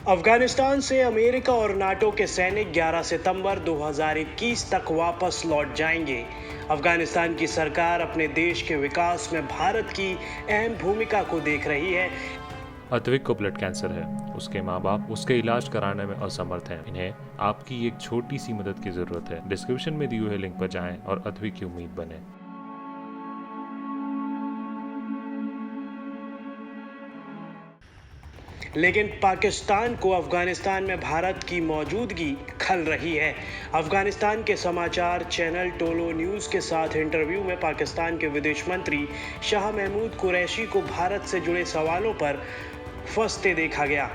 अफगानिस्तान से अमेरिका और नाटो के सैनिक 11 सितंबर 2021 तक वापस लौट जाएंगे। अफगानिस्तान की सरकार अपने देश के विकास में भारत की अहम भूमिका को देख रही है। अद्विक को ब्लड कैंसर है। उसके माँ बाप उसके इलाज कराने में असमर्थ हैं। इन्हें आपकी एक छोटी सी मदद की जरूरत है। डिस्क्रिप्शन में दिए हुए लिंक पर जाएं और अद्विक की उम्मीद बने। लेकिन पाकिस्तान को अफगानिस्तान में भारत की मौजूदगी खल रही है। अफगानिस्तान के समाचार चैनल टोलो न्यूज़ के साथ इंटरव्यू में पाकिस्तान के विदेश मंत्री शाह महमूद कुरैशी को भारत से जुड़े सवालों पर फंसते देखा गया।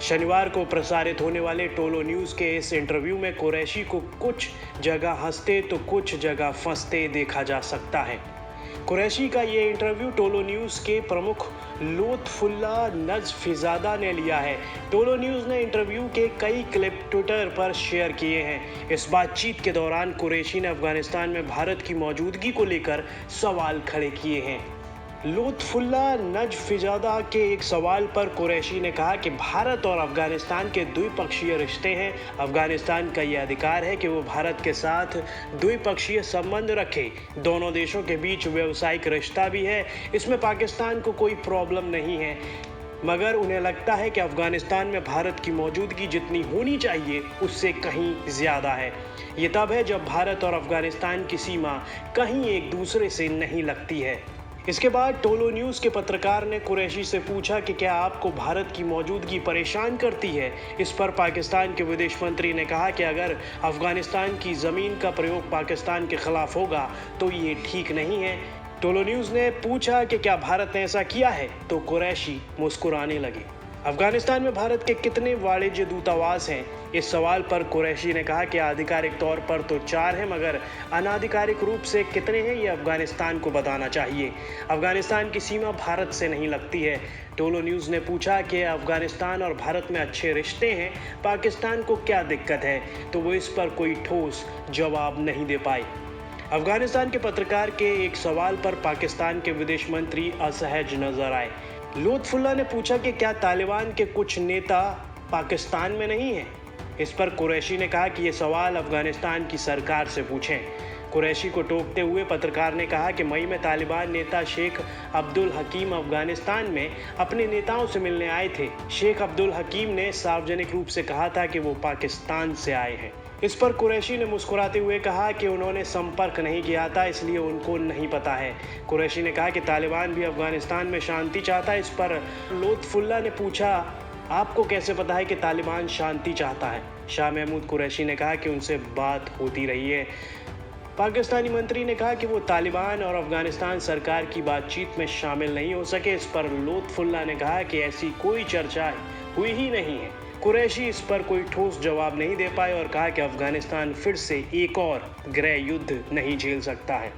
शनिवार को प्रसारित होने वाले टोलो न्यूज़ के इस इंटरव्यू में कुरैशी को कुछ जगह हंसते तो कुछ जगह फंसते देखा जा सकता है। कुरैशी का ये इंटरव्यू टोलो न्यूज़ के प्रमुख लुत्फुल्ला नजफिजादा ने लिया है। टोलो न्यूज़ ने इंटरव्यू के कई क्लिप ट्विटर पर शेयर किए हैं। इस बातचीत के दौरान कुरैशी ने अफगानिस्तान में भारत की मौजूदगी को लेकर सवाल खड़े किए हैं। लुत्फुल्ला नजफिजादा के एक सवाल पर कुरैशी ने कहा कि भारत और अफगानिस्तान के द्विपक्षीय रिश्ते हैं। अफगानिस्तान का यह अधिकार है कि वो भारत के साथ द्विपक्षीय संबंध रखे। दोनों देशों के बीच व्यावसायिक रिश्ता भी है, इसमें पाकिस्तान को कोई प्रॉब्लम नहीं है, मगर उन्हें लगता है कि अफगानिस्तान में भारत की मौजूदगी जितनी होनी चाहिए उससे कहीं ज़्यादा है। ये तब है जब भारत और अफगानिस्तान की सीमा कहीं एक दूसरे से नहीं लगती है। इसके बाद टोलो न्यूज़ के पत्रकार ने कुरैशी से पूछा कि क्या आपको भारत की मौजूदगी परेशान करती है। इस पर पाकिस्तान के विदेश मंत्री ने कहा कि अगर अफगानिस्तान की ज़मीन का प्रयोग पाकिस्तान के खिलाफ होगा तो ये ठीक नहीं है। टोलो न्यूज़ ने पूछा कि क्या भारत ने ऐसा किया है, तो कुरैशी मुस्कुराने लगे। अफगानिस्तान में भारत के कितने वाणिज्य दूतावास हैं? इस सवाल पर कुरैशी ने कहा कि आधिकारिक तौर पर तो 4 हैं, मगर अनाधिकारिक रूप से कितने हैं ये अफगानिस्तान को बताना चाहिए। अफगानिस्तान की सीमा भारत से नहीं लगती है। टोलो न्यूज़ ने पूछा कि अफगानिस्तान और भारत में अच्छे रिश्ते हैं, पाकिस्तान को क्या दिक्कत है, तो वो इस पर कोई ठोस जवाब नहीं दे पाए। अफगानिस्तान के पत्रकार के एक सवाल पर पाकिस्तान के विदेश मंत्री असहज नजर आए। लुत्फुल्ला ने पूछा कि क्या तालिबान के कुछ नेता पाकिस्तान में नहीं हैं? इस पर कुरैशी ने कहा कि ये सवाल अफगानिस्तान की सरकार से पूछें। कुरैशी को टोकते हुए पत्रकार ने कहा कि मई में तालिबान नेता शेख अब्दुल हकीम अफगानिस्तान में अपने नेताओं से मिलने आए थे। शेख अब्दुल हकीम ने सार्वजनिक रूप से कहा था कि वो पाकिस्तान से आए हैं। इस पर कुरैशी ने मुस्कुराते हुए कहा कि उन्होंने संपर्क नहीं किया था, इसलिए उनको नहीं पता है। कुरैशी ने कहा कि तालिबान भी अफगानिस्तान में शांति चाहता है। इस पर लुत्फुल्ला ने पूछा, आपको कैसे पता है कि तालिबान शांति चाहता है? शाह महमूद कुरैशी ने कहा कि उनसे बात होती रही है। पाकिस्तानी मंत्री ने कहा कि वो तालिबान और अफगानिस्तान सरकार की बातचीत में शामिल नहीं हो सके। इस पर लुत्फुल्ला ने कहा कि ऐसी कोई चर्चा हुई ही नहीं है। कुरैशी इस पर कोई ठोस जवाब नहीं दे पाए और कहा कि अफगानिस्तान फिर से एक और गृह युद्ध नहीं झेल सकता है।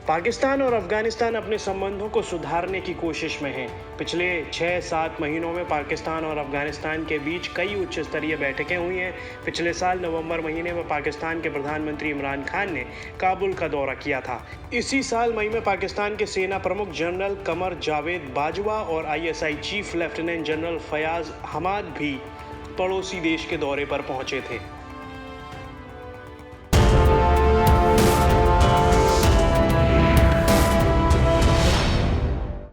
पाकिस्तान और अफगानिस्तान अपने संबंधों को सुधारने की कोशिश में हैं। पिछले 6-7 महीनों में पाकिस्तान और अफगानिस्तान के बीच कई उच्च स्तरीय बैठकें हुई हैं। पिछले साल नवंबर महीने में पाकिस्तान के प्रधानमंत्री इमरान खान ने काबुल का दौरा किया था। इसी साल मई में पाकिस्तान के सेना प्रमुख जनरल कमर जावेद बाजवा और ISI chief lieutenant general Fayaz Hamad भी पड़ोसी देश के दौरे पर पहुंचे थे।